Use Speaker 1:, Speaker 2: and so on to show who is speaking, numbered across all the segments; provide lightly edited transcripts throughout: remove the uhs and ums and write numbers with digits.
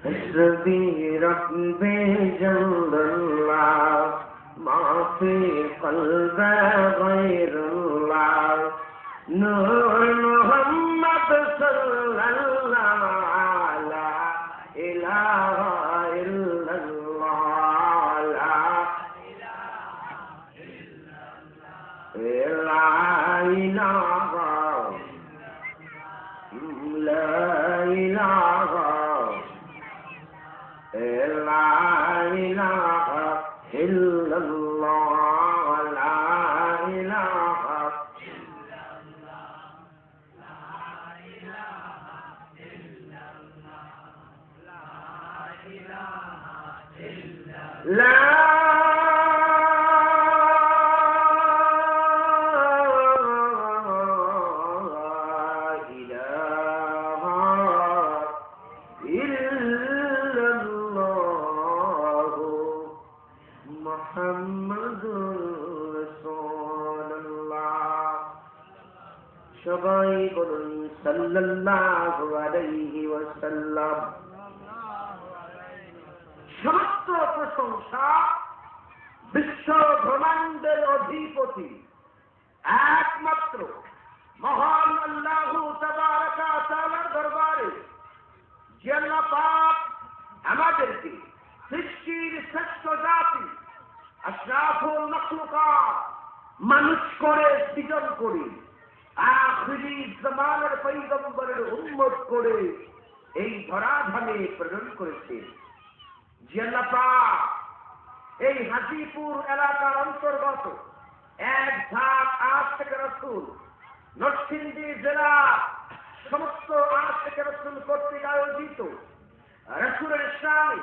Speaker 1: حسبي ربي جل الله ما في قلبي غير الله نور محمد صلى الله لا إله إلا الله لا إله لا إله لا إله إلا الله لا إله لا সবাই বলুন সাল্লাল্লাহু আলাইহি ওয়াসাল্লাম। সমস্ত প্রশংসা বিশ্ব ব্রহ্মাণ্ডের অধিপতি একমাত্র মহান আল্লাহ তাবারাকা ওয়া তাআলার দরবারে, যে আল্লাহ পাক আমাদেরকে সৃষ্টির শ্রেষ্ঠ জাতি আশরাফুল মাখলুকাত মানুষ করে সৃজন করে আখিরি জামানের পয়গম্বরের উম্মত করে এই ধরাধামে প্রেরণ করেছে। যে আল্লাহ পাক এই হাজীপুর এলাকার অন্তর্গত এক ঝাঁক আশিকে রাসূল নরসিংদী জেলা সমস্ত আশিকে রাসূল কর্তৃক আয়োজিত রাসূলের শানে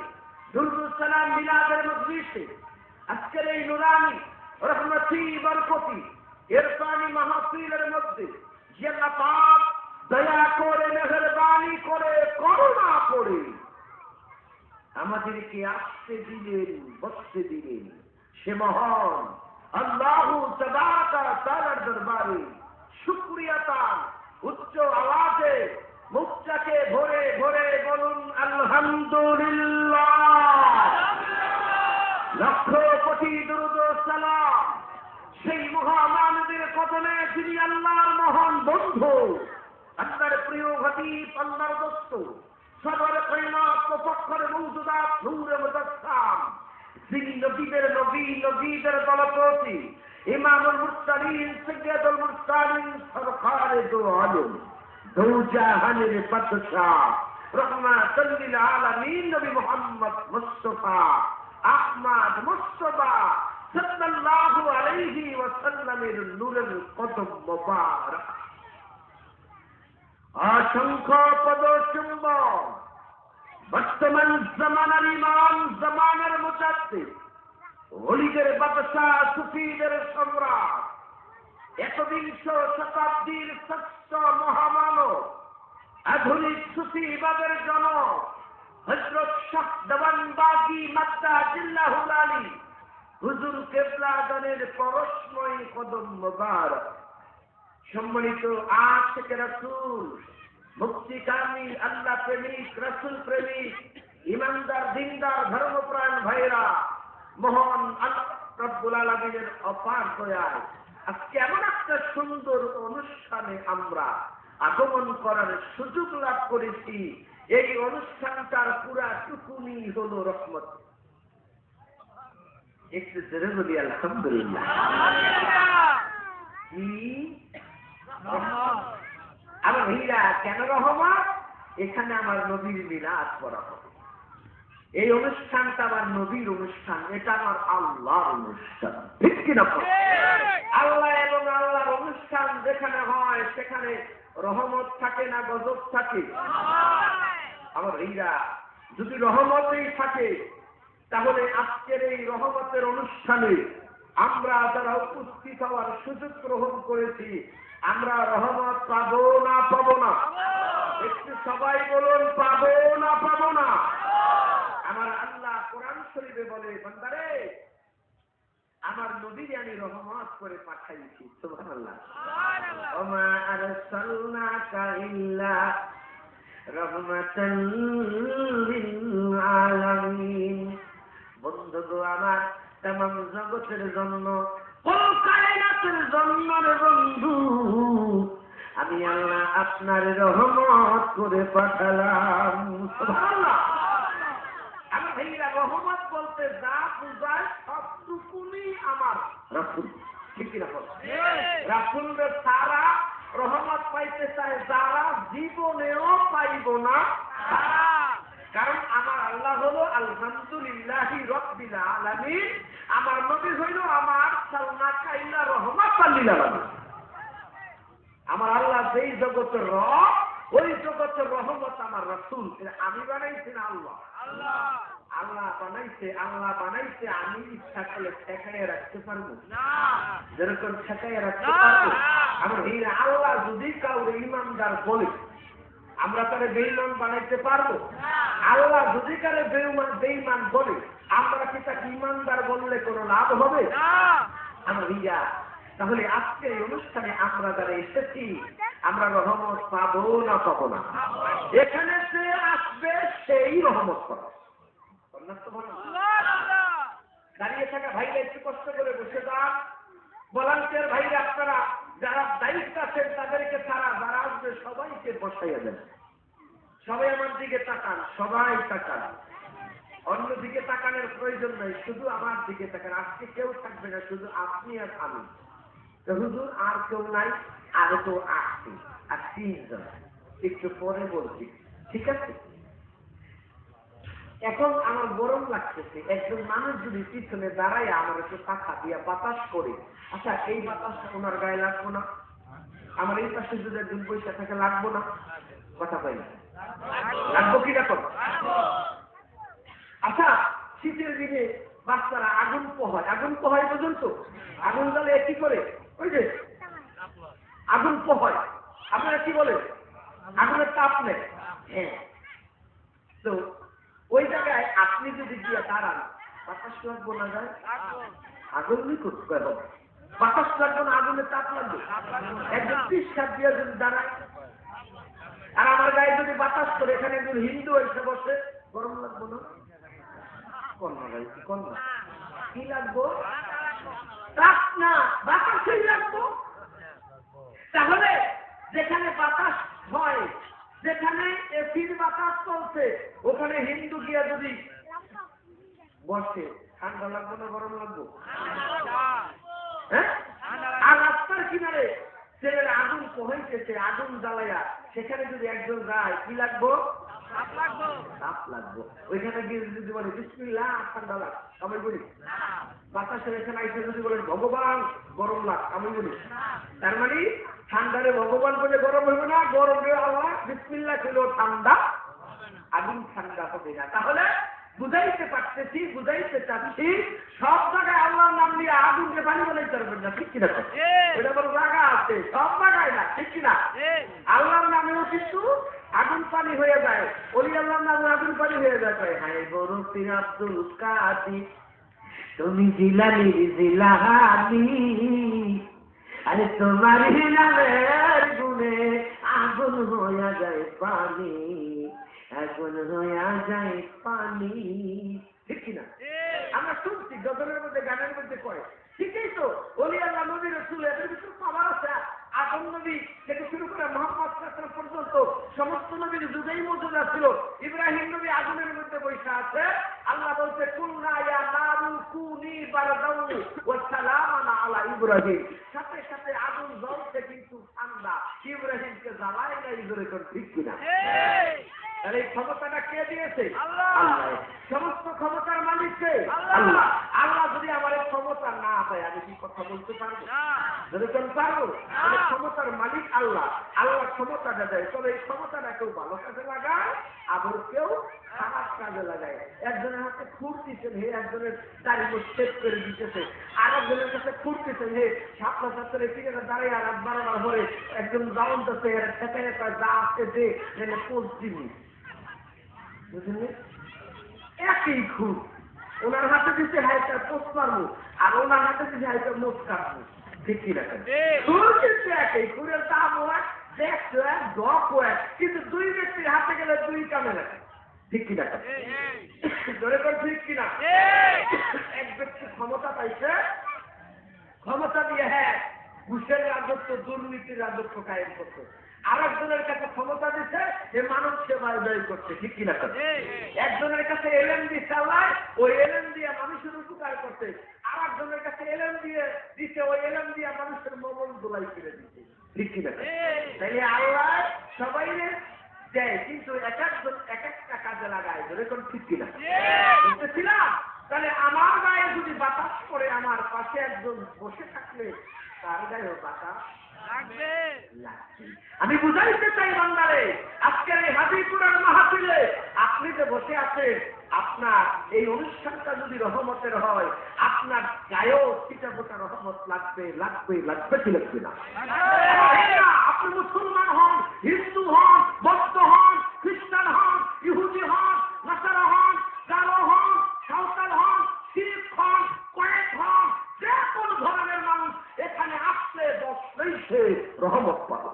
Speaker 1: দুরূদ সালাম মিলাদের মজলিসে আজকের এই নুরানি রহমতি বরকতি ইরফানি মাহফিলের মধ্যে যে আল্লাহ পাক দয়া করে মেহেরবানি করে করুণা করে আমাদেরকে আসতে দিলেন বসতে দিলেন, সে মহান আল্লাহ তাবারাকা ওয়া তাআলার দরবারে শুকরিয়া তান উচ্চ আওয়াজে মুখটাকে ভরে ভরে বলুন আলহামদুলিল্লাহ। লক্ষ কোটি দুরূদ ও সালাম সেই মহামানবের কদমে, যিনি আল্লাহর মহান বন্ধু, আল্লাহর প্রিয় হাবিব, আল্লাহর দোস্ত, সদর কায়নাত মুফাক্খর মওজুদাত নূরে মুজাসসাম, যিনি নবীদের নবী, নবীদের দলপতি, ইমামুল মুরসালিন, সাইয়্যিদুল মুরসালিন, সরকারে দো আলম, দো জাহানের বাদশাহ, রহমাতুল লিল আলামিন, নবী মুহাম্মদ মুস্তাফা আহমদ মুস্তাফা সাল্লাল্লাহু আলাইহি ওয়াসাল্লামের নূরের কদম মোবারক। অসংখ্য পদচুম্বন বর্তমান জামানার ইমাম, জামানার মুজাদ্দিদ, ওলিদের বাদশাহ, সুফিদের সম্রাট, একবিংশ শতাব্দীর শ্রেষ্ঠ মহামানব, আধুনিক সুফিবাদের জনক হযরত শাহ দেওয়ানবাগী মাদ্দাজিল্লাহুল আলী হুজুর কেবলাগণের পরশময় কদম মোবারক। সম্মানিত আশিকে রাসূল, মুক্তিকামী, আল্লাহ প্রেমিক, রাসূল প্রেমিক, ইমানদার, দিনদার, ধর্মপ্রাণ ভাইরা, মহান আল্লাহ রব্বুল আলামিনের অপার দয়ায় আজকে এমন একটা সুন্দর অনুষ্ঠানে আমরা আগমন করার সুযোগ লাভ করেছি। এই অনুষ্ঠানটার পুরা টুকুনি হলো রহমত। একটু জোরে বলি আলহামদুলিল্লাহ। কি আমার ভাইরা, কেন রহমত? এখানে আমার নবীর মিলাদ করা হবে। এই অনুষ্ঠানটা আমার নবীর অনুষ্ঠান, এটা আমার আল্লাহর অনুষ্ঠান, ঠিক কিনা? আল্লাহ এবং আল্লাহর অনুষ্ঠান যেখানে হয় সেখানে রহমত থাকে না গজব থাকে? আমার ভাইরা, যদি রহমতেই থাকে তাহলে আজকের এই রহমতের অনুষ্ঠানে আমরা যারা উপস্থিত হওয়ার সুযোগ গ্রহণ করেছি, আমরা রহমত পাবো না পাবো না? একটু সবাই বলুন, পাবো না পাবো না? আমার আল্লাহ কোরআন শরীফে বলে, বান্দারে আমার নবীকে আমি রহমত করে পাঠাইছি। সুবহানাল্লাহ। ও ওমা আরসালনাকা ইল্লা রাহমাতাল লিল আলামিন। বন্ধু গো আমার, तमाम জগতের জন্য, কোন কায়নাতের জন্য রে বন্ধু আমি আল্লাহ আপনার রহমত করে পাঠালাম। সুবহানাল্লাহ। আমার ভাইরা, রহমত বলতে যা বুঝায় সবটুকুনি আমার রাসূল। ঠিক কি না? রাসূলের সারা রহমত পাইতে চায় যারা, জীবনেও পাইব না। কারণ আমার আল্লাহ হলো আলহামদুলিল্লাহি রাব্বিল আলামিন, আমার নবী হইল আমার সালনাকা ইল্লা রাহমাতাল লিল আলামিন। আমার আল্লাহ যেই জগতের রব, ওই জগতের রহমত আমার রাসূল। আমি বানাইছি না আল্লাহ? আল্লাহ বানাইছে। আল্লাহ বানাইছে, আমি ইচ্ছা করলে ঠেকাইয়া রাখতে পারবো না। যেরকম ঠেকাইয়া রাখতে পারবো। আমার এই আল্লাহ যদি কাউরে ইমানদার বলে, আমরা তারে বেঈমান বানাইতে পারবো? আল্লাহ যদি কারে বেঈমান বলে, আমরা কি তাকে ইমানদার বললে কোনো লাভ হবে? আমার ভাইয়া, তাহলে আজকে এই অনুষ্ঠানে আমরা যারা এসেছি, আমরা রহমত পাবো না পাবো না? এখানে যে আসবে সেই রহমত পাবে। দাঁড়িয়ে থাকা ভাইরা একটু কষ্ট করে বসে যান। ভলান্টিয়ার ভাইরা, আপনারা যারা দায়িত্ব আছেন তাদেরকে তারা যারা আসবে সবাইকে বসাইয়া দেন। সবাই আমার দিকে তাকান, সবাই তাকান। অন্যদিকে তাকানোর প্রয়োজন নাই, শুধু আমার দিকে তাকান। আজকে কেউ থাকবে না, শুধু আপনি আর আমি। হুজুর আর কেউ নাই, আরো তো আসছি আর 3 জন, একটু পরে বলছি, ঠিক আছে? এখন আমার গরম লাগতেছে, একজন মানুষ যদি পিছনে দাঁড়ায় আমার একটু পাখা দিয়া বাতাস করে, আচ্ছা এই বাতাস ওনার গায়ে লাগবো না? আমার এই পাশে যদি একজন পয়সা থাকে লাগবো না? কথা পাই না, লাগবো কি দেখো? আচ্ছা, শীতের দিনে বাচ্চারা আগুন পোহায় পর্যন্ত, আগুন জ্বালে কি করে? ওই যে আগুন পোহায়, আপনারা কি বলে? আগুনের তাপ নেই। হ্যাঁ, তো ওই জায়গায় আপনি যদি গিয়ে দাঁড়ান, বাতাস লাগবো না? যায় আগুন নিখুঁত বাতাস লাগবো না, আগুনের তাপ লাগবে। একজন পিসাব দিয়ে যদি দাঁড়ায় আর আমার গায়ে যদি বাতাস করে, এখানে একজন হিন্দু এসে বসে, গরম লাগবো না? কন্যা গাই কন্যা কি লাগবো? তাপ না, বাতাসই লাগবো। তাহলে যেখানে বাতাস হয়, যেখানে এসির বাতাস চলছে, ওখানে হিন্দু গিয়া যদি বসে, ঠান্ডা লাগবো না গরম লাগবো? হ্যাঁ। আর রাস্তার কিনারে ছেলের আগুন পোহাইতেছে, আগুন জ্বালাইয়া, সেখানে যদি একজন যায়, কি লাগবো? তাপ লাগবো। ওইখানে গিয়ে যদি বলে বিসমিল্লাহ, ঠান্ডা লাগ, আমি বলি। বাতাসের এখানে আইসে যদি বলেন ভগবান, গরম লাগ, আমি বলি। তার মানে ঠান্ডারে ভগবান বলে গরম হইবে না, গরম আল্লাহ বিসমিল্লাহ ছিল ঠান্ডা, আগুন ঠান্ডা হবে না। তাহলে বুঝাইতে পারতেছি, বুঝাইতে চাচ্ছি, সব জায়গায় আল্লাহর নাম নিয়ে আগুনকে পানি বানাইতে পারবেন না, ঠিক কিনা? এটা বড় জায়গা আছে, সব জায়গায় না, ঠিক কিনা? আল্লাহর নামেও কিন্তু আগুন পানি হয়ে যায়, ওলি আল্লাহর নামে আগুন পানি হয়ে যায়। হায় বড় পীর আব্দুল কাদির, তুমি জিলানির জিলানি, আরে তোমার নামের গুণে আগুন হইয়া যায় পানি, আগুন হইয়া যায় পানি, ঠিক কিনা? আমরা শুনছি গজলের মধ্যে, গানের মধ্যে কয়, ঠিকই তো। ওলি আল্লাহ নবী রাসূল, এদের ভিতরে পাওয়ার আছে। আদম নবী থেকে শুরু করে মুহাম্মদ সাল্লাল্লাহু আলাইহি পর্যন্ত সমস্ত নবীর যুগেই মজুদ ছিল। ইব্রাহিম নবী আগুনের মধ্যে বসে আছে, আল্লাহ বলছে কুলনা ইয়া নারু কুনি বারদাউ ওয়া সালামান আলা ইব্রাহিম। সাথে সাথে আগুন জ্বলছে কিন্তু ঠান্ডা, ইব্রাহিমকে জ্বালায় না। ইজরে কোন ঠিক কিনা? আর এই ক্ষমতাটা কে দিয়েছে? আল্লাহ। সমস্ত ক্ষমতার মালিক কে? আল্লাহ। আল্লাহ যদি আমার ক্ষমতা না পায়, আমি কি কথা বলতে পারবো? যদি কোন পারবো? ক্ষমতার মালিক আল্লাহ, আল্লাহ ক্ষমতাটা দেয়। তবে এই ক্ষমতাটা কেউ ভালো কাজে লাগায়, আবার কেউ খারাপ কাজে লাগায়। একজনের হাতে খুঁড় দিচ্ছেন, হে একজনের দাড়ি সেট করে দিতেছে, আর একজনের কাছে খুঁড় দিচ্ছেন, হে ছাত্র ছাত্রের ঠিক আছে দাঁড়িয়ে আর বারবার হয়ে একজন যাওনতেছে, যা আসতে দে পোস্ট দিবি, বুঝলি? একই খুব ওনার হাতে দিতে হাইটার পোস্ট মারবো, আর ওনার হাতে দিতে হাইটার মোট কাটবো। ঠিক কি না? সুর কিন্তু একই, সুরের দামও এক, দেখছো এক, দপও এক, কিন্তু দুই ব্যক্তির হাতে গেলে দুই কামে লাগে। ঠিক কিনা? জোরে করে ঠিক কিনা? এক ব্যক্তি ক্ষমতা পাইছে, ক্ষমতা দিয়ে হ্যাঁ ঘুষের রাজত্ব, দুর্নীতির রাজত্ব কায়েম করছে। আর একজনের কাছে ক্ষমতা দিচ্ছে, যে মানব সেবায় ব্যয় করছে। ঠিক কিনা? একজনের কাছে এলেন দিয়ে চালায়, ওই এলেন দিয়ে মানুষের উপকার করছে। আর একজনের কাছে এলেন দিয়ে দিচ্ছে, ওই এলেন দিয়ে মানুষের মঙ্গল দোলাই করে দিচ্ছে। ঠিক কিনা? তাইলে আল্লাহ সবাই দেয়, কিন্তু এক একজন এক একটা কাজে লাগায়। যেরকম ঠিক কিনা? বুঝতেছিলাম? তাহলে আমার গায়ে যদি বাতাস করে, আমার পাশে একজন বসে থাকলে তার গায়েও বাতাস লাগবে। আমি বুঝাইতে চাই বান্দারে, আজকের এই হাজিপুরের মাহফিলে আপনি যে বসে আছেন, আপনার এই অনুষ্ঠানটা যদি রহমতের হয়, আপনার গায়েও ছিটাফোটা রহমত লাগবে, লাগবে, লাগবে কি লাগবে না? আপনি মুসলমান হন, হিন্দু হন, বৌদ্ধ হন, খ্রিস্টান হন, ইহুদি হন, নাসারা হন, কালো হন, সাঁওতাল হন, শিখ হন, কয়েক হন, যে কোন ধরনের মানুষ এখানে আসলে বসলেই সে রহমত পাবে।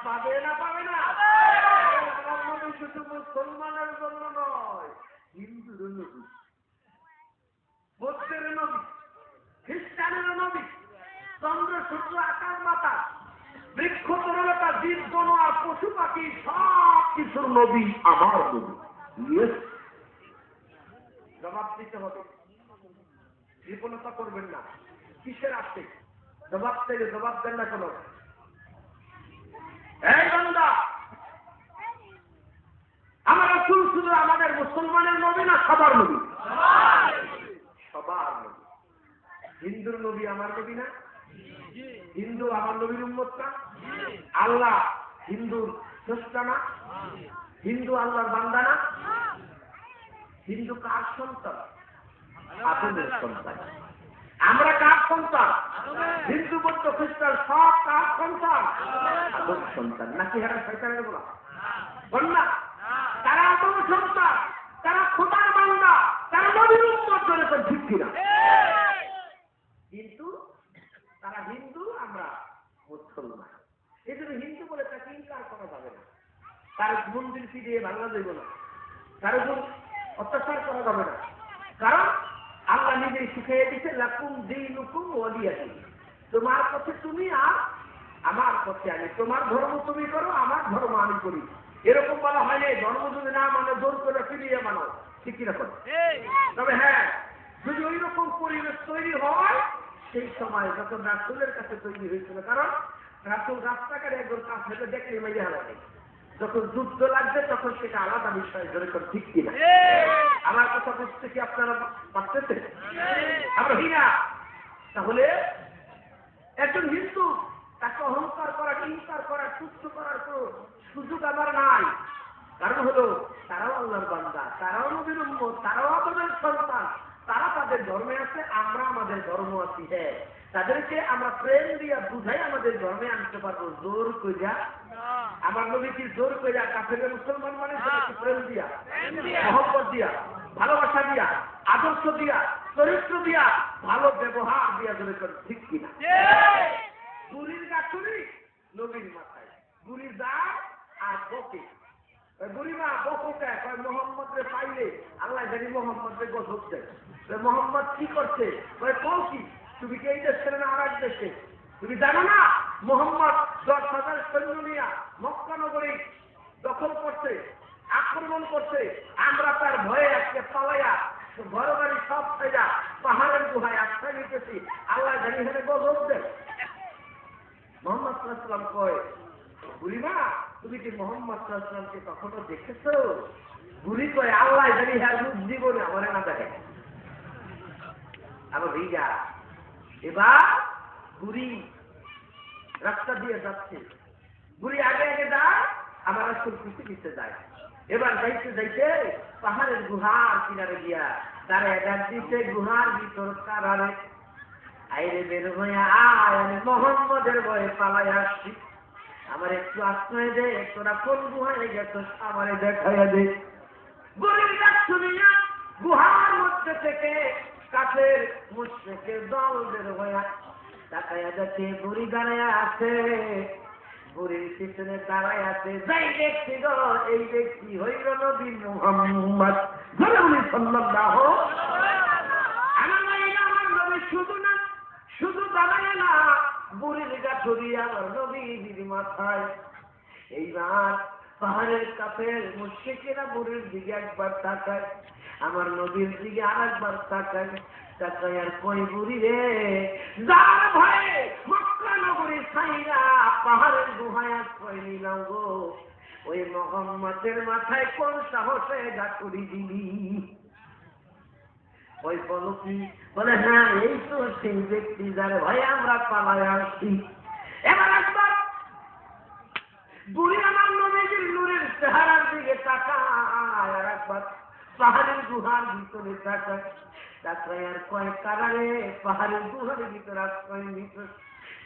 Speaker 1: পাবে না, পাবে না? শুধু মুসলমানের জন্য নয়, হিন্দুর নবী, বৌদ্ধের নবী, খ্রিস্টানের নবী, চন্দ্র সূর্য আকাশ বাতাস, বৃক্ষ তরলতা, জীব বন আর পশু পাখি সব কিছুর নবী আমার নবী। জবাব দিতে হবে, বিফলতা করবেন না। কিসের আসছে জবাব থেকে জবাব দেন না কেন? এই বান্দা, আমার রাসূল শুধু আমাদের মুসলমানের নবী না, সবার নবী? সবার নবী। হিন্দুর নবী আমার নবী না? হিন্দু আমার নবীর উম্মত না? আল্লাহ হিন্দুর স্রষ্টা না? হিন্দু আল্লাহর বান্দা না? হিন্দু কার সন্তান? আদমের সন্তান। আমরা কার সন্তান? হিন্দু বৌদ্ধ খ্রিস্টান সব কার সন্তান? আদম সন্তান। নাকি হারা শয়তানের বলা বন্যা? তারা আদম সন্তান, তারা খোদার বান্দা, তারা নবীর উম্মত। ধরে তো ঠিক কিনা? কিন্তু তারা হিন্দু, আমরা মুসলমান। এই জন্য হিন্দু বলে তাকে ইনকার করা যাবে না। তার মন্দির ফিরিয়ে ভাঙা যাবে না, তার উপর অত্যাচার করা যাবে না। কারণ আল্লাহ নিজেই শিখিয়ে দিচ্ছে, লাকুম দীনুকুম ওয়ালিয়া দীন। তোমার পথে তুমি আর আমার পথে আমি। তোমার ধর্ম তুমি করো, আমার ধর্ম আমি করি। এরকম বলা হয় না ধর্ম যদি না মানে জোর করে ফিরিয়ে মানো। ঠিক কিরকম? তবে হ্যাঁ, যদি ওই রকম পরিবেশ তৈরি হয়, সেই সময় যখন রাসূলের কাছে তৈরি হয়েছিল। কারণ রাসূল রাস্তাঘাটে একজন কাজ হেঁটে দেখলে মেয়ে হারাবে। যখন যুদ্ধ লাগবে তখন সেটা আলাদা বিষয়। যেরকম ঠিক কিনা? আমার কথা বুঝতে কি আপনারা পারতেছেন? আমরা হিনা। তাহলে একজন হিন্দু, তাকে অহংকার করার, হিংসার করার, তুচ্ছ করার কোন সুযোগ আমার নাই। কারণ হলো তারাও আল্লাহর বান্দা, তারাও নবীর উম্মত, তারাও আমাদের সন্তান। তারা তাদের ধর্মে আছে, আমরা আমাদের ধর্ম আছি। হ্যাঁ, তাদেরকে আমরা প্রেম দিয়া বুঝাই আমাদের ধর্মে আনতে পারবো। জোর কইরা আমার নবী কি জোর কইরা কাফেরের মুসলমান মানে প্রেম দিয়া, মহব্বত দিয়া, ভালোবাসা দিয়া, আদর্শ দিয়া, চরিত্র দিয়া, ভালো ব্যবহার দিয়া। ধরে ঠিক কিনা? বুড়ির গাছুরি নবীর মাথায়, বুড়ির দাঁত আর বকে। বুড়িমা বকুকে মোহাম্মদ রে পাইলে আল্লাহ জানি মোহাম্মদ রে গজব দেয়। মোহাম্মদ কি করছে? কও কি তুমি কি এই দেশ ছেড়ে না আর এক দেশে? তুমি জানো না মোহাম্মদ 10,000 সৈন্য নিয়ে মক্কা নগরী দখল করছে, আক্রমণ করছে। আমরা তার ভয়ে আজকে পালাইয়া ঘর বাড়ি সব ছেড়া পাহাড়ের গুহায় আশ্রয় নিতেছি। আল্লাহ জানি এখানে গজব দেয়। মোহাম্মদ সাল্লাল্লাহু আলাইহি ওয়াসাল্লাম কয়, বুড়িমা তুমি কি মোহাম্মদ সাল্লাল্লাহু আলাইহি ওয়াসাল্লামকে কখনো দেখেছো? বুড়ি কয়, আল্লাহ জানি হ্যাঁ জীবনে আমার না দেখে। আবার ভিজা। এবার বুড়ি রাস্তা দিয়ে যাচ্ছে, বুড়ি আগে আগে যায়, আমার রাস্তার পিছু পিছু যায়। এবার যাইতে যাইতে পাহাড়ের গুহার কিনারে গিয়া তারা ডাক দিচ্ছে, গুহার ভিতর কারারে আইরে বের হয়ে আয়, আমি মোহাম্মদের ভয়ে পালাই আসছি, আমার একটু আশ্রয় দে, তোরা কোন গুহায় গেছো আমারে দেখাইয়া দে। বুড়ির ডাক শুনিয়া গুহার মধ্যে থেকে কাফের মুশরিকের দল বের হইয়া তাকায়া দেখে বুড়ি দাঁড়ায় আছে, বুড়ির পিছনে দাঁড়ায় আছে যেই ব্যক্তি গো, এই ব্যক্তি হইল নবী মুহাম্মদ সাল্লাল্লাহু আলাইহি ওয়াসাল্লাম। শুধু দাঁড়ায় না, বুড়ির গাছড়ি আমার নবীর মাথায়। এইবার পাহাড়ের কাফের মুশরিকেরা বুড়ির দিকে একবার তাকায়, আমার নবীর দিকে আরেকবার তাকায়। তাকায় আর কই বুড়ি রে, যার ভয়ে মক্কা নগরী ছাইরা পাহাড়ের গুহায় আশ্রয় নিলাম গো, ওই মুহাম্মদের মাথায় কোন সাহসে গাছড়ি দিলি? ওই বলো কি? বলে হ্যাঁ, এই তো সেই ব্যক্তি যার ভয়ে আমরা পালায় আসছি। এবার একবার বুড়ি আমার নবীর নূরের চেহারার দিকে তাকায়, আর একবার পাহাড়ের গুহার ভিতরে তাকায়। তাকায় আর কয়েক কারারে পাহাড়ের গুহার ভিতরে আশ্রয় নিত।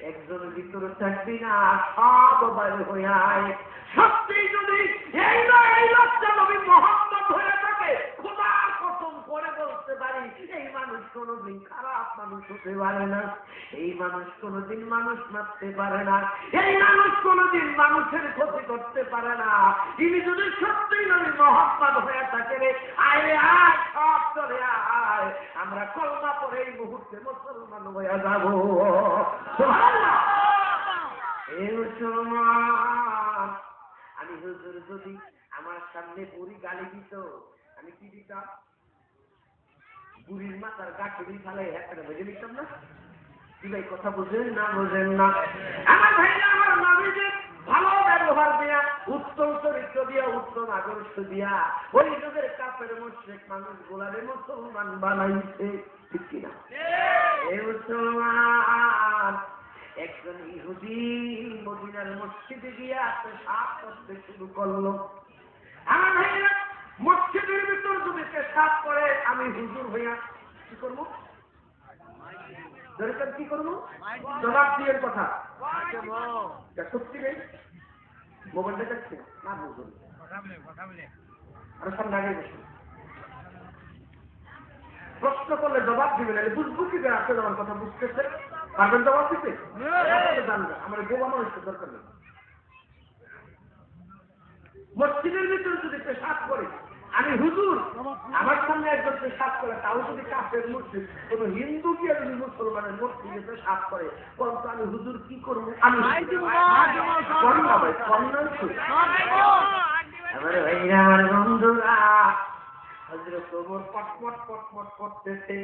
Speaker 1: একজন ভিতরে থাকবি না, সব বাইরে হয়ে আয়। সত্যি যদি এই লোকটা নবী মুহাম্মদ হয়ে থাকে, খোদার কসম করে বলতে পারি, এই মানুষ কোনোদিন খারাপ মানুষ হতে পারে না, এই মানুষ কোনোদিন মানুষ মারতে পারে না, এই মানুষ কোনোদিন মানুষের ক্ষতি করতে পারে না। তিনি যদি সত্যিই নবী মুহাম্মদ হয়ে থাকে রে, আয় আয়, সব চলে আয়, আমরা কলমা পড়ে এই মুহূর্তে মুসলমান হয়ে যাব। মুসলমান, আমি হুজুর যদি আমার সামনে বুড়ি গালি দিত, আমি কি দিতাম? বুড়ির মাথার গাছড়ি ফেলে একটা বেঁধে নিতাম না? কি ভাই কথা বুঝেন না? বোঝেন না? আমার ভাইরা, আমার নবীজি ভালো ব্যবহার দিয়া, উত্তম চরিত্র দিয়া, উত্তম আদর্শ দিয়া ওই যুগের কাফের মুশরিক মানুষ গোলারে মুসলমান বানাইছে, ঠিক কিনা? এই মুসলমান, একজন ইহুদি মদিনার মসজিদে গিয়ে পেশাব করতে শুরু করলো। আমার ভাইরা, মসজিদের ভিতর যদি পেশাব করে, আমি হুজুর হইয়া কি করবো? দরকার কি করবো? জবাব দিয়ে কথা সত্যি নেই, মোবাইল দেখাচ্ছে না, বুঝুন আরো সামনে আগে বসুন। প্রশ্ন করলে জবাব দিবেন, বুঝবো কি আপনি আমার কথা বুঝতেছে পারবেন জবাব দিতে? জানবেন আমার বোবা মানুষের দরকার নেই। মসজিদের ভিতরে যদি পেশাব করে, আমি হুজুর, আমার সামনে একজন পেশাব করে, তাও যদি কাফের মুশরিক কোন হিন্দু কি যদি মুসলমানের মসজিদে পেশাব করে, বলতো আমি হুজুর কি করবো? আমি আমার বন্ধুরা হযরত ওমর পটপট পটপট করতেছে,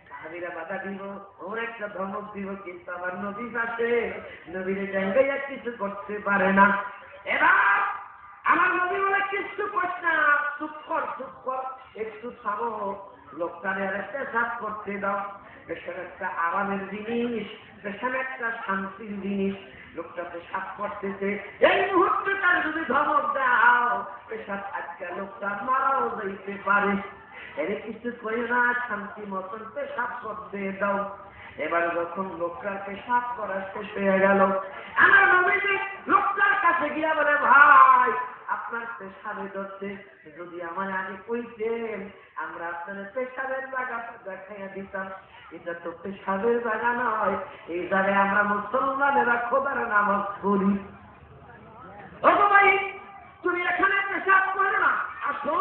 Speaker 1: সাহাবীরা বাধা দিব, ওর একটা ধমক দিব, কিন্তু আমার নবী আছে, নবীরে জায়গায় কিছু করতে পারে না। এবার আমার নবী বলে কিছু কর না, চুপ কর, একটু থামো, লোকটারে আর একটা সাফ করতে দাও। পেশাব একটা আরামের জিনিস, পেশাব একটা শান্তির জিনিস। লোকটা পেশাব করতেছে, এই মুহূর্তে তার যদি ধমক দাও, পেশাব আজকে লোকটা মারাও যাইতে পারে। এর কিছু কই না, শান্তি মতন পেশাব করতে দাও। এবার যখন লোকটার পেশাব করা শেষ হয়ে গেল, আমার নবীজি লোকটার কাছে গিয়া বলে, ভাই আপনার পেশাবে ধরছে, যদি আমার আগে কইতেন আমরা আপনার পেশাবের জায়গাটা দেখাইয়া দিতাম। এটা তো পেশাবের জায়গা নয়, এই জায়গায় আমরা মুসলমানেরা খোদার নামাজ পড়ি। ও ভাই, তুমি এখানে পেশাব করো না, আসো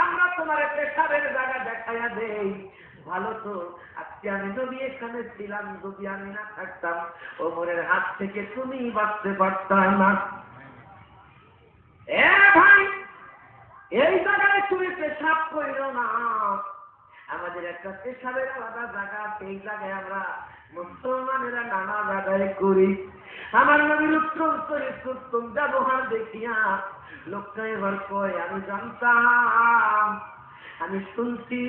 Speaker 1: আমরা তোমার পেশাবের জায়গা দেখাইয়া দেই। ভালো তো, আজকে আমি নবী এখানে ছিলাম, যদি আমি না থাকতাম ওমরের হাত থেকে তুমি বাঁচতে পারতাম না। এ ভাই, এই জায়গায় তুমি পেশাব করো না, আমাদের একটা পেশাবের আলাদা জায়গা আছে, এই জায়গায় আমরা মুসলমানেরা নানা জায়গায় করি। আমার নবীর উত্তম চরিত্র, উত্তম ব্যবহার দেখিয়া লোকটা এবার কয়, আমি জানতাম, আমি শুনছি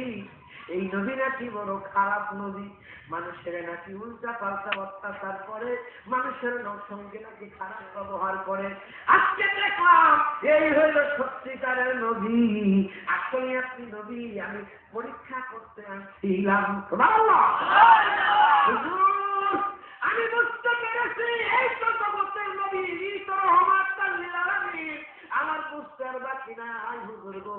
Speaker 1: এই নবী নাকি বড় খারাপ নবী, মানুষের নাকি উল্টা পাল্টা অত্যাচার করে, মানুষের সঙ্গে নাকি খারাপ ব্যবহার করে। আজকে দেখলাম এই হইল সত্যিকারের নবী, আসলে আপনি নবী, আমি পরীক্ষা করতে আসছিলাম। আমি বুঝতে পেরেছি এই তো জগতের নবী, এই তো রহমাতুল লিল আলামিন। আমার বুঝতে আর বাকি নাই হুজুর গো,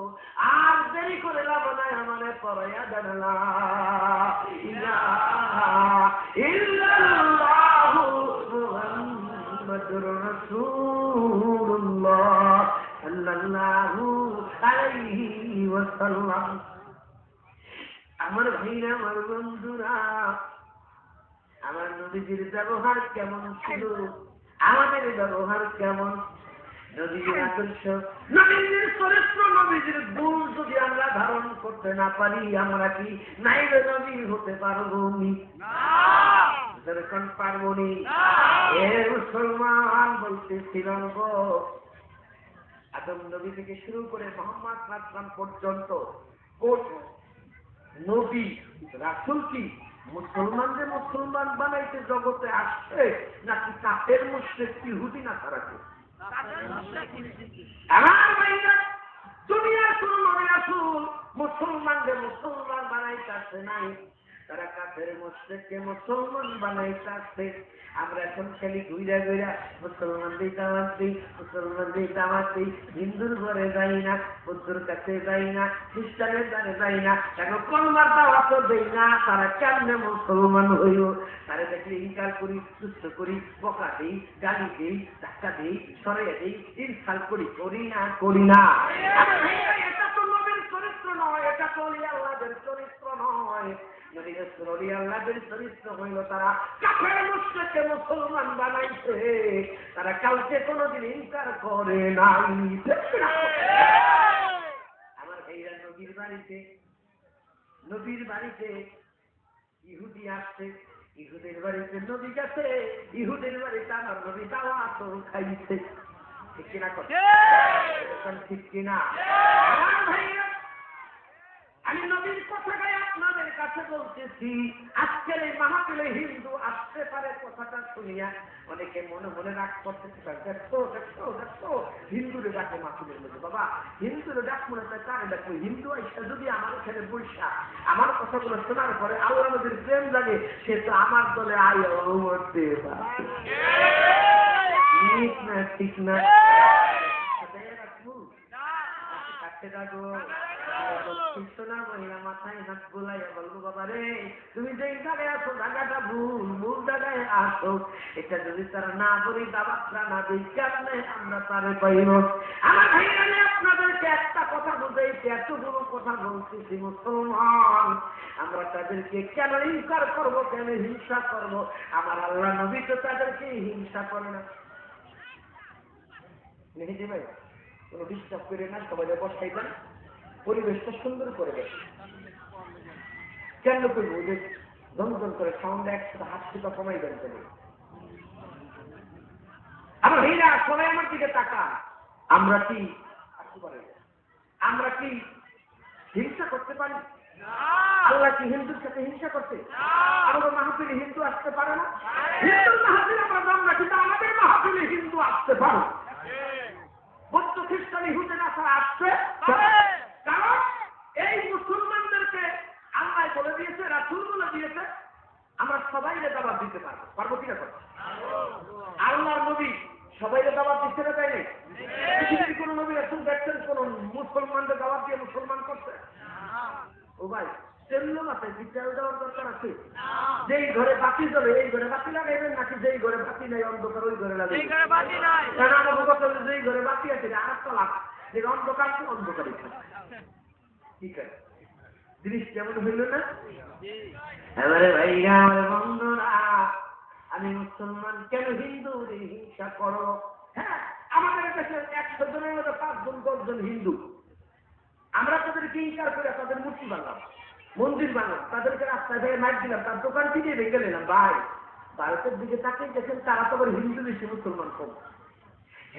Speaker 1: আর দেরি করে লাভ নাই, আমারে পড়াইয়া দেন না। ইল্লাল্লাহু মুহাম্মাদুর রাসূলুল্লাহ সাল্লাল্লাহু আলাইহি ওয়াসাল্লাম। আমার ভাইরা, আমার বন্ধুরা, আমার নবীজির ব্যবহার কেমন ছিল, আমাদের ব্যবহার কেমন? নবীজির আদর্শ, নবীজির চরিত্র, নবীজির গুণ যদি আমরা ধারণ করতে না পারি, আমরা কি নাইবে নবী হতে পারবো নি? যেরকম পারবো নি। এ মুসলমান বলতেছিলাম গো, আদম নবী থেকে শুরু করে মুহাম্মদ সাল্লাল্লাহু পর্যন্ত কোন নবী রাসূল কি মুসলমানদের মুসলমান বানাইতে জগতে আসছে, নাকি কাফের মুশরিক ইহুদি না তারা? আমার ভাইরা, দুনিয়ার কোন নবী রাসূল মুসলমানদের মুসলমান বানাইতে আসে নাই, তারা কাফের মুশরিককে মুসলমান বানাইতে আসছে। আমরা এখন খালি ঘুরা ঘুরা মুসলমানদের দাওয়াত দিই, মুসলমানদের দাওয়াত দিই, হিন্দুর ঘরে যাই না, বৌদ্ধর কাছে যাই না, খ্রিস্টানের ঘরে যাই না, কেন কলমার দাওয়াতও দেই না। তারা কেমনে মুসলমান হইল? তারা দেখলে ইনকার করি, সুস্থ করি, বকা দিই, গালি দিই, ধাক্কা দিই, সরিয়ে দিই, ইনসাল করি, করি না? এটা তো নবীর চরিত্র নয়, এটা তো আল্লাহর চরিত্র নয়। আল্লাহর চরিত্র হইল তারা কাফের মুশরিককে মুসলমান বানাইছে, তারা কাউকে কোনোদিন ইনকার করে নাই। আমার ভাইরা, নবীর বাড়িতে ইহুদি আসছে, ইহুদের বাড়িতে নবী গেছে, ইহুদের বাড়িতে আমার নবী দাওয়াত খাইছে। ঠিক কিনা? ঠিক কিনা? আমার ভাইরা, আমি নবীর কথাটাই আপনাদের কাছে বলতেছি। আজকের এই মাহফিলে হিন্দু আসতে পারে, কথাটা শুনিয়া অনেকে মনে মনে রাগ করতেছে, দেখো দেখো দেখো হিন্দুরে ডাকে মাহফিলের মধ্যে। বাবা, হিন্দুরে ডাক মনে হয় কারে ডাকবো? হিন্দু আইসা যদি আমার এখানে বৈশা আমার কথাগুলো শোনার পরে আল্লাহ নবীর প্রেম লাগে, সে তো আমার দলে আইও মরতে পারে। ঠিক না? ঠিক না? মাথায় হাত বোলাইয়া বলবো, বাবা রে, তুমি যে জায়গায় আসো জায়গাটা ভুল, মূল জায়গায় আসো। এটা যদি তারা না করি, দাবাতরা না দিই, কেমনে আমরা তারে পাইব? আমার ভাইরা, আপনাদেরকে একটা কথা বুঝাইছি, এতগুলো কথা বলতেছি। মুসলমান আমরা তাদেরকে কেন ইনকার করবো, কেন হিংসা করবো? আমার আল্লাহ নবী তো তাদেরকে হিংসা করে না। নেহি ভাই, কোনো ডিস্টার্ব করে না, সবাই বসাই দেন, পরিবেশটা সুন্দর করে দেয়। কেন করবো? যে ধন করে সাউন্ড একসাথে হাত সুতা কমাই দেন। আমার হীরা, সবাই আমার দিকে তাকা। আমরা কি হিংসা করতে পারি? আল্লাহ কি হিন্দুর সাথে হিংসা করতে? আমাদের মাহফিলে হিন্দু আসতে পারে না? হিন্দুর মাহফিলে আমরা দাম রাখি, আমাদের মাহফিলে হিন্দু আসতে পারে। বৌদ্ধ খ্রিস্টান ইহুদি নাসারা আসছে, কারণ এই মুসলমানদেরকে আল্লাহ বলে দিয়েছে, রাসূল বলে দিয়েছে, আমরা সবাইকে দাওয়াত দিতে পারবো। পারবো কিনা? আল্লাহর নবী সবাইকে দাওয়াত দিচ্ছে না, তাই নেই? পৃথিবীর কোন নবী রাসূল দেখছেন কোন মুসলমানদের দাওয়াত দিয়ে মুসলমান করছে? ও ভাই, তেমনি মাথায় বিচার দেওয়ার দরকার আছে। যেই ঘরে বাতি জ্বলে এই ঘরে বাতি লাগাইবেন, নাকি যেই ঘরে বাতি নাই অন্ধকার ওই ঘরে লাগাইবেন? কারণ আমার কথা, যেই ঘরে বাতি আছে আর একটা লাভ, যে অন্ধকার তো অন্ধকারই থাকে। ঠিক আছে, জিনিস কেমন হইল না? এবারে ভাইরা, আমার বন্ধুরা, আমি মুসলমান, কেন হিন্দু হিংসা করো? হ্যাঁ, আমাদের কাছে 100 জনের মধ্যে 5 জন 10 জন হিন্দু। আমরা তাদেরকে ইনকার করে তাদের মূর্তি বানালাম, মন্দির বানালাম, তাদেরকে রাস্তায় ভেঙে মাইক দিলাম, তার দোকান থেকে ভেঙে নিলাম। ভাই, ভারতের দিকে তাকিয়ে দেখেন, তারা তো আবার হিন্দু বেশি, মুসলমান কম।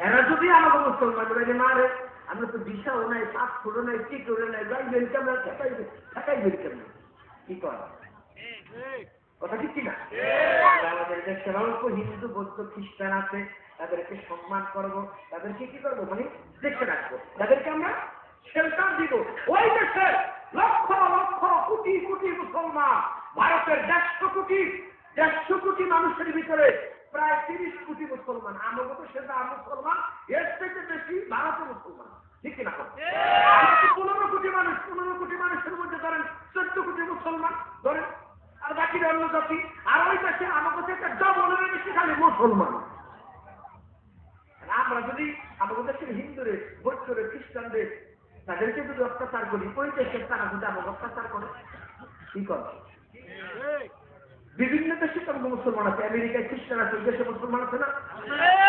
Speaker 1: এরা যদি আমাকে মুসলমান বলে মারে, আমরা তো দিশাও নাই, পাসপোর্টও নাই, টিকিটও নাই, যাইবেন কেমন, ঠেকাইবেন কেমন? কি করা কথা ঠিক কিনা? আমাদের দেশের অল্প হিন্দু বৌদ্ধ খ্রিস্টান আছে, তাদেরকে সম্মান করবো, তাদেরকে কি করবো, মানে দেখে রাখবো, তাদেরকে আমরা শেল্টার দিব। ওই দেশের লক্ষ লক্ষ কোটি কোটি মুসলমান, ভারতের 150 কোটি মানুষের ভিতরে প্রায় 30 কোটি মুসলমান। আমাকে তো সেটা মুসলমান, এর থেকে বেশি ভারতে মুসলমান। ঠিক কিনা? 15 কোটি মানুষ, 15 কোটি মানুষের মধ্যে ধরেন 14 কোটি মুসলমান, ধরেন আর বাকিরা অন্য জাতি। আর ওই দেশে আমাদের থেকে ডবলের বেশি খালি মুসলমান। আমরা যদি আমাদের দেশের হিন্দুরে বৌদ্ধরে খ্রিস্টানদের তাদেরকে যদি অত্যাচার করি, ওই দেশের তারা যদি আমাকে অত্যাচার করে কি করে? বিভিন্ন দেশে তো মুসলমান আছে, আমেরিকায় খ্রিস্টান আছে, দেশে মুসলমান আছে না?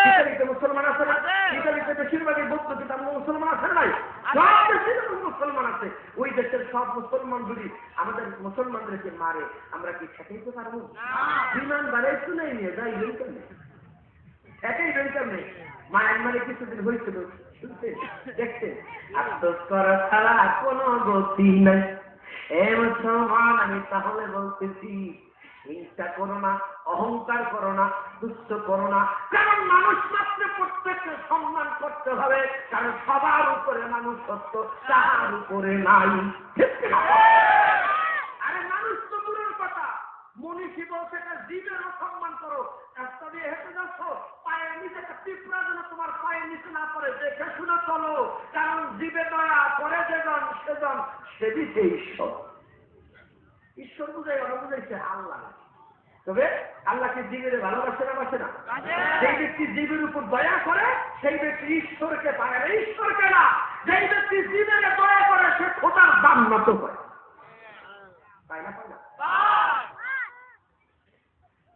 Speaker 1: ইতালিতে মুসলমান আছে না? ইতালিতে বেশিরভাগই বৌদ্ধ কিন্তু মুসলমান আছে নাই? সব দেশে মুসলমান আছে। ওই দেশের সব মুসলমান যদি আমাদের মুসলমানদেরকে মারে, আমরা কি ঠেকাইতে পারবো? বিমান বাড়াইছো নাই নিয়ে যাই কেমনে একেই বেরোতাম নেই। মায়ানমারে কিছুদিন হয়েছিল, শুনছেন দেখছেন? আফসোস করা ছাড়া কোনো গতি নাই। এ মুসলমান, আমি তাহলে বলতেছি, হিংসা করো না, অহংকার করো না, দুষ্ট করো না। কারণ মানুষ মাত্র প্রত্যেককে সম্মান করতে হবে, কারণ সবার উপরে মানুষ সত্য, তাহার উপরে নাই। আরে মানুষ তো দূরের কথা, মনীষী বলছে জীবেরও সম্মান করো। রাস্তা দিয়ে হেঁটে যাচ্ছ, পায়ের নিচে একটা পিঁপড়া যেন তোমার পায়ের নিচে না পড়ে, দেখে শুনে চলো। কারণ জীবে দয়া করে যেজন সেজন সেদিকে ঈশ্বর। ঈশ্বর বুঝাই ওরা বুঝাইছে আল্লাহ। তবে আল্লাহকে জীবের ভালোবাসে না, বাসে না? যেই ব্যক্তি জীবের উপর দয়া করে সেই ব্যক্তি ঈশ্বরকে পায় না, ঈশ্বরকে না। যেই ব্যক্তি জীবের দয়া করে সে খোদার দাম মতো হয়, পায় না? পায় না?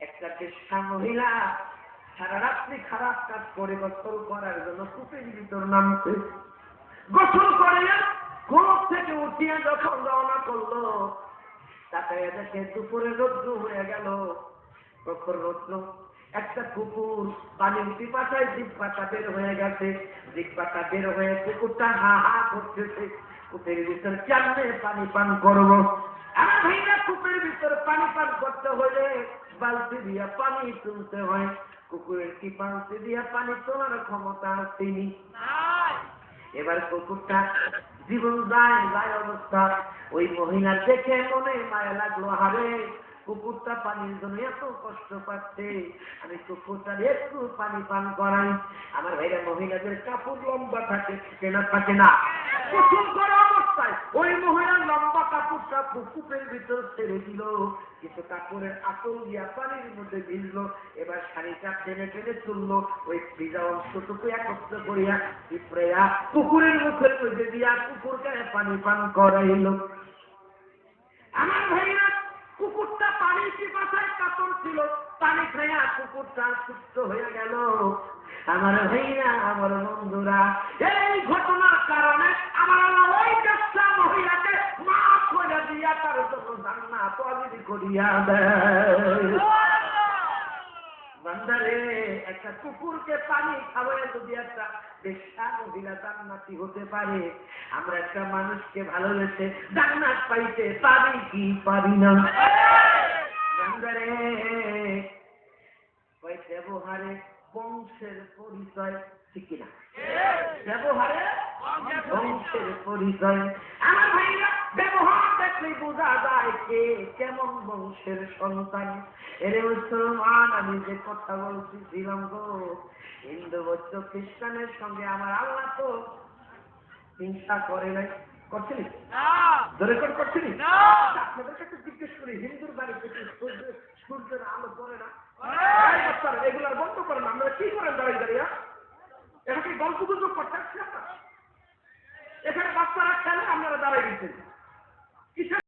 Speaker 1: একটা চেষ্টা মহিলা সারা রাত্রি খারাপ কাজ করে গোসল করার জন্য কূপের ভিতর নামছে। গোসল করে কূপ থেকে উঠিয়ে যখন রওনা করলো, তাকায় দেখে দুপুরে রৌদ্র হয়ে গেল, প্রখর রৌদ্র। একটা কুকুর পানির পিপাসায় জিহ্বাটা বের হয়ে গেছে, জিহ্বাটা বের হয়ে কুকুরটা হা হা করতেছে। কূপের ভিতর কেমনে পানি পান করবো? আমার ভাইরা, কূপের ভিতর পানি পান করতে হলে বালতি দিয়া পানি তুলতে হয়। কুকুরের কি বালতি দিয়া পানি তোলার ক্ষমতা আসেনি। এবার কুকুরটা জীবন যায় অবস্থা। ওই মহিলা দেখে মনে মায়া লাগলো, হারে কুকুরটা পানির জন্য এত কষ্ট পাচ্ছে, আমি কুকুরটার একটু পানি পান করাই। আমার ভাইরা, মহিলাদের কাপড় লম্বা থাকে, কেনা থাকে না? গোসল করা অবস্থায় ওই মহিলার লম্বা কাপড়টা কূপের ভিতর ছেড়ে দিল, কিন্তু কাপড়ের আঁচল দিয়া পানির মধ্যে ভিজলো। এবার শাড়িটা টেনে টেনে তুললো, ওই ভিজা অংশটুকু একত্র করিয়া পিঁপড়েয়া কুকুরের মুখের মধ্যে দিয়া কুকুরকে পানি পান করাইল। আমার ভাইরা, কুকুরটা পানির পিপাসায় কাতর ছিল, পানি খাইয়া কুকুরটা সুস্থ হয়ে গেল। আমার ভাইরা, আমার বন্ধুরা, এই ঘটনার কারণে আমার ওই দশটা মহিলাকে মাফ করে দিয়া তার জন্য জান্নাত ওয়াজিব করিয়া দেয়। বান্দারে, একটা কুকুরকে পানি খাওয়ায় যদি একটা বেশ্যা মহিলা জান্নাতি হতে পারে, আমরা একটা মানুষকে ভালোবেসে জান্নাত পাইতে পারি কি পারি না? বান্দারে, ওই ব্যবহারে বংশের পরিচয়, ঠিক কিনা? ব্যবহারে বংশের পরিচয়। আমার ভাইরা, ব্যবহার দেখলে বোঝা যায় কে কেমন বংশের সন্তান। এরে মুসলমান, আমি যে কথা বলছিলাম গো, হিন্দু বৌদ্ধ খ্রিস্টানের সঙ্গে আমার আল্লাহ তো হিংসা করে নাই। করছেন ধরে করছেন? আপনাদের কাছে জিজ্ঞেস করি, হিন্দুর বাড়িতে সূর্যের আলো পড়ে না? এগুলার বন্ধ করেন, আমরা কি করেন দাঁড়িয়ে দাঁড়িয়ে? এটা কি গল্প গুজব করতে এখানে বাচ্চারা খেলে, আপনারা দাঁড়াই দিচ্ছেন।